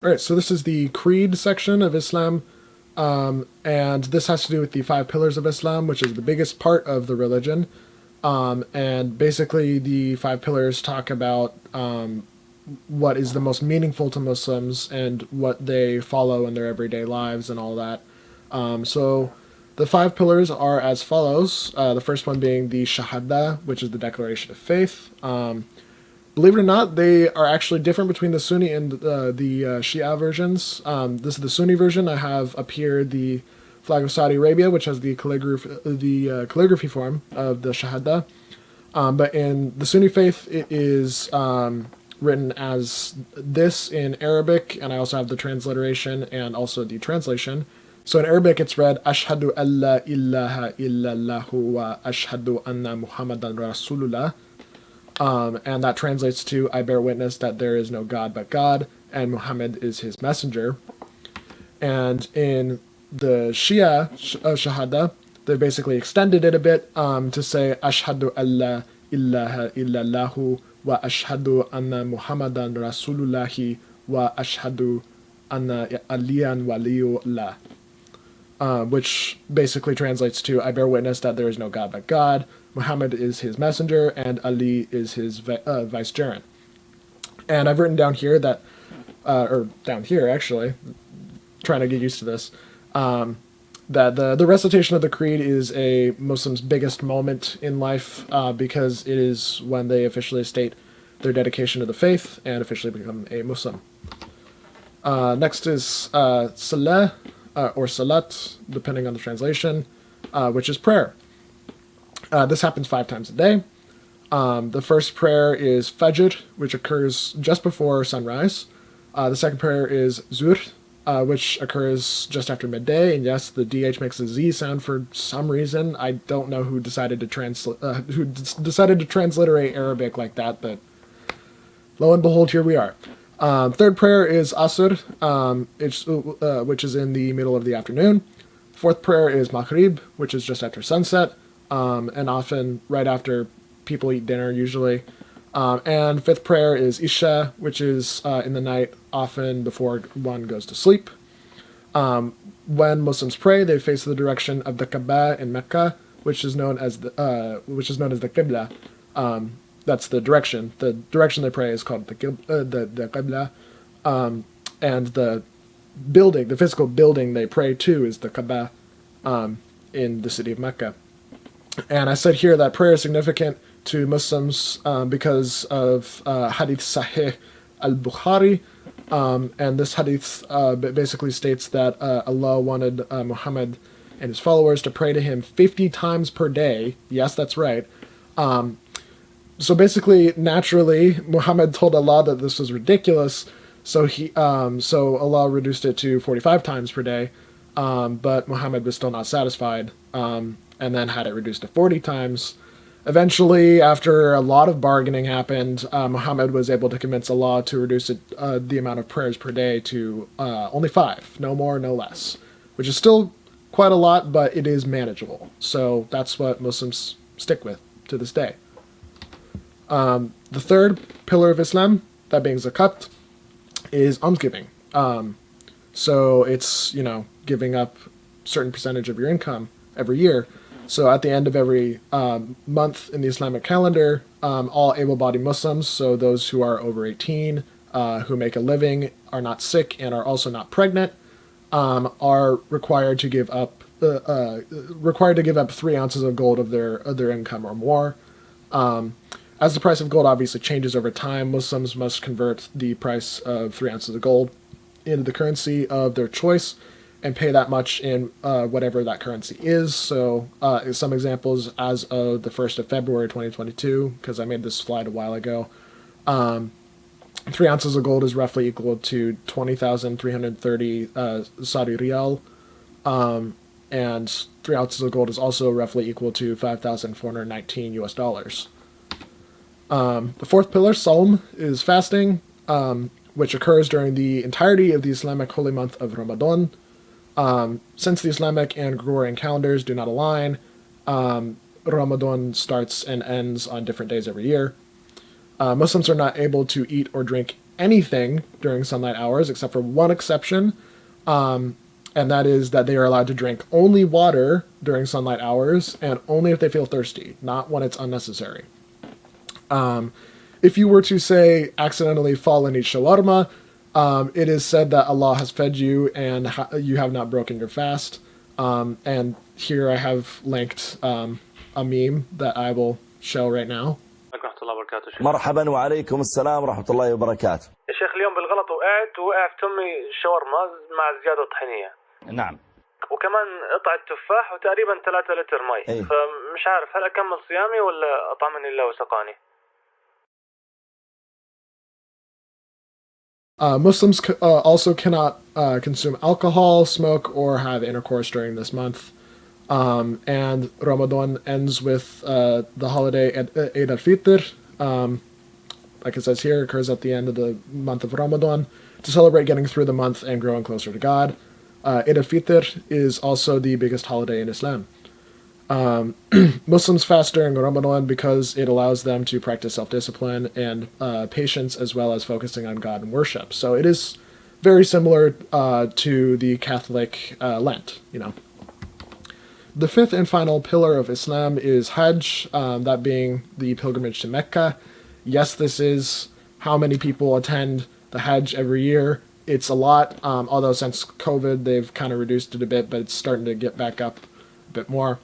All right, so this is the creed section of Islam, and this has to do with the five pillars of Islam, which is the biggest part of the religion. And basically, the five pillars talk about what is the most meaningful to Muslims and what they follow in their everyday lives and all that. So the five pillars are as follows. The first one being the Shahada, which is the declaration of faith. Believe it or not, they are actually different between the Sunni and the Shia versions. This is the Sunni version. I have up here the flag of Saudi Arabia, which has the calligraphy form of the Shahada. But in the Sunni faith, it is written as this in Arabic, and I also have the transliteration and also the translation. So in Arabic, it's read Ashhadu an la ilaha illallah wa ashhadu anna Muhammadan Rasulullah. And that translates to, I bear witness that there is no God but God, and Muhammad is his messenger. And in the Shia Shahada, they basically extended it a bit to say, Ashhadu an la ilaha illallahu wa ashhadu anna Muhammadan Rasulullahi wa ashhadu anna aliyan waliyullah. Which basically translates to, I bear witness that there is no God but God, Muhammad is his messenger, and Ali is his vicegerent. And I've written down here that, or down here actually, trying to get used to this, that the recitation of the creed is a Muslim's biggest moment in life because it is when they officially state their dedication to the faith and officially become a Muslim. Next is Salah, or Salat, depending on the translation, which is prayer. This happens 5 times a day. The first prayer is Fajr, which occurs just before sunrise. The second prayer is Zuhr, which occurs just after midday. And yes, the DH makes a Z sound for some reason. I don't know who decided to transliterate Arabic like that, but lo and behold, here we are. Third prayer is Asr, which is in the middle of the afternoon. Fourth prayer is Mahrib, which is just after sunset, and often right after people eat dinner, usually. And fifth prayer is Isha, which is in the night, often before one goes to sleep. When Muslims pray, they face the direction of the Kabba in Mecca, which is known as the Qibla. That's the direction. The direction they pray is called the Qibla. And the building, the physical building they pray to is the Kabba in the city of Mecca. And I said here that prayer is significant to Muslims because of Hadith Sahih al-Bukhari. And this hadith basically states that Allah wanted Muhammad and his followers to pray to him 50 times per day. Yes, that's right. So basically, naturally, Muhammad told Allah that this was ridiculous, so Allah reduced it to 45 times per day, but Muhammad was still not satisfied, and then had it reduced to 40 times. Eventually, after a lot of bargaining happened, Muhammad was able to convince Allah to reduce it, the amount of prayers per day to only 5, no more, no less, which is still quite a lot, but it is manageable. So that's what Muslims stick with to this day. The third pillar of Islam, that being zakat, is almsgiving. So it's, giving up a certain percentage of your income every year. So at the end of every month in the Islamic calendar, all able-bodied Muslims, so those who are over 18, who make a living, are not sick, and are also not pregnant, are required to give up 3 ounces of gold of their income or more. As the price of gold obviously changes over time, Muslims must convert the price of 3 ounces of gold into the currency of their choice and pay that much in whatever that currency is. So some examples as of the 1st of February 2022, because I made this slide a while ago, 3 ounces of gold is roughly equal to 20,330 Saudi Riyal, and 3 ounces of gold is also roughly equal to 5,419 US dollars. The fourth pillar, Sawm, is fasting, which occurs during the entirety of the Islamic holy month of Ramadan. Since the Islamic and Gregorian calendars do not align, Ramadan starts and ends on different days every year. Muslims are not able to eat or drink anything during sunlight hours except for one exception, and that is that they are allowed to drink only water during sunlight hours and only if they feel thirsty, not when it's unnecessary. If you were to, say, accidentally fall and eat shawarma, it is said that Allah has fed you and you have not broken your fast. And here I have linked a meme that I will show right now. ورحمة الله وبركاته شيخ. مرحبا وعليكم السلام ورحمة الله وبركاته. يا شيخ اليوم بالغلط وقعت أمي شاورما مع زيادة طحينية. نعم. وكمان قطعة تفاح وتقريبا 3 لتر مي. أيه. فمش عارف هل أكمل صيامي ولا أطعمني الله وسقاني. Muslims also cannot consume alcohol, smoke, or have intercourse during this month. And Ramadan ends with the holiday Eid al-Fitr. Like it says here, occurs at the end of the month of Ramadan to celebrate getting through the month and growing closer to God. Eid al-Fitr is also the biggest holiday in Islam. Muslims fast during Ramadan because it allows them to practice self-discipline and patience, as well as focusing on God and worship. So it is very similar to the Catholic Lent, you know. The fifth and final pillar of Islam is Hajj, that being the pilgrimage to Mecca. Yes, this is how many people attend the Hajj every year. It's a lot, although since COVID they've kind of reduced it a bit, but it's starting to get back up a bit more.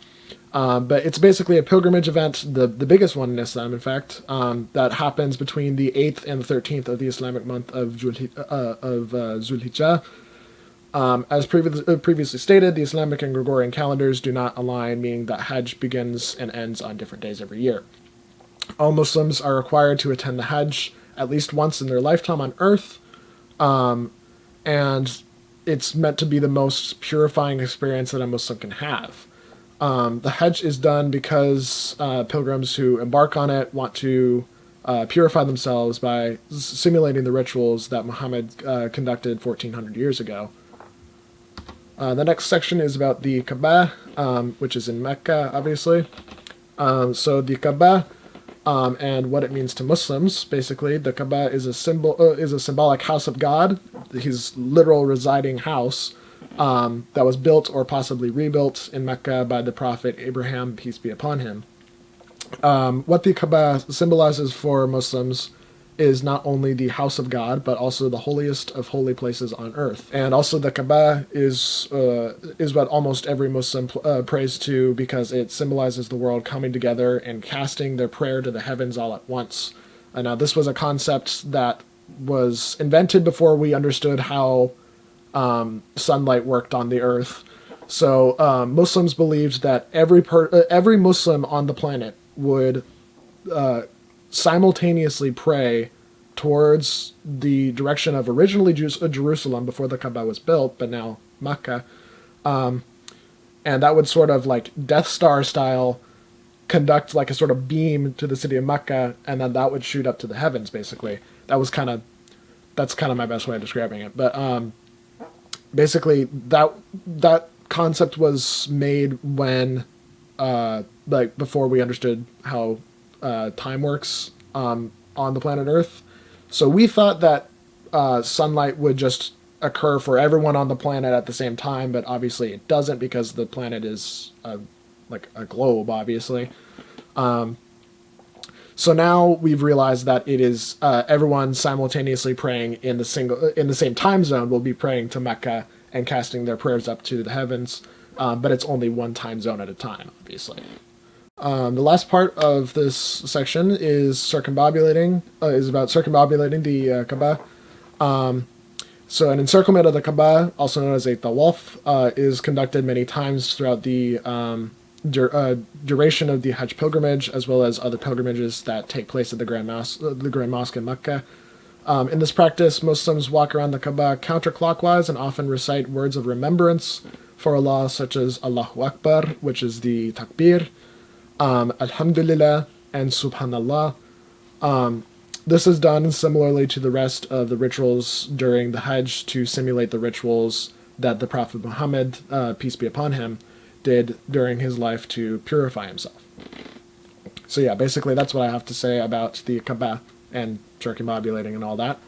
But it's basically a pilgrimage event, the biggest one in Islam, in fact, that happens between the 8th and the 13th of the Islamic month of Zulhijjah. As previously stated, the Islamic and Gregorian calendars do not align, meaning that Hajj begins and ends on different days every year. All Muslims are required to attend the Hajj at least once in their lifetime on earth, and it's meant to be the most purifying experience that a Muslim can have. The Hajj is done because pilgrims who embark on it want to purify themselves by simulating the rituals that Muhammad conducted 1400 years ago. The next section is about the Kabba, which is in Mecca, obviously. So the Kabba and what it means to Muslims, basically, the Kabba is a symbolic house of God, his literal residing house, that was built or possibly rebuilt in Mecca by the Prophet Abraham, peace be upon him. What the Kabba symbolizes for Muslims is not only the house of God, but also the holiest of holy places on earth. And also the Kabba is what almost every Muslim prays to, because it symbolizes the world coming together and casting their prayer to the heavens all at once. Now, this was a concept that was invented before we understood how sunlight worked on the earth. So Muslims believed that every Muslim on the planet would simultaneously pray towards the direction of originally Jerusalem before the Kaaba was built, but now Mecca. And that would sort of like Death Star style conduct like a sort of beam to the city of Mecca, and then that would shoot up to the heavens, basically. That's kind of my best way of describing it. But basically that concept was made when like before we understood how time works on the planet Earth. So we thought that sunlight would just occur for everyone on the planet at the same time, but obviously it doesn't, because the planet is like a globe, obviously. So now we've realized that it is everyone simultaneously praying in the same time zone will be praying to Mecca and casting their prayers up to the heavens, but it's only one time zone at a time, obviously. The last part of this section is about circumambulating the Kaaba. So an encirclement of the Kaaba, also known as a tawaf, is conducted many times throughout the duration of the Hajj pilgrimage, as well as other pilgrimages that take place at the Grand Mosque in Mecca. In this practice, Muslims walk around the Kaaba counterclockwise and often recite words of remembrance for Allah, such as Allahu Akbar, which is the takbir, Alhamdulillah, and Subhanallah. This is done similarly to the rest of the rituals during the Hajj to simulate the rituals that the Prophet Muhammad, peace be upon him, did during his life to purify himself. So yeah, basically that's what I have to say about the Kaaba and circumambulating and all that.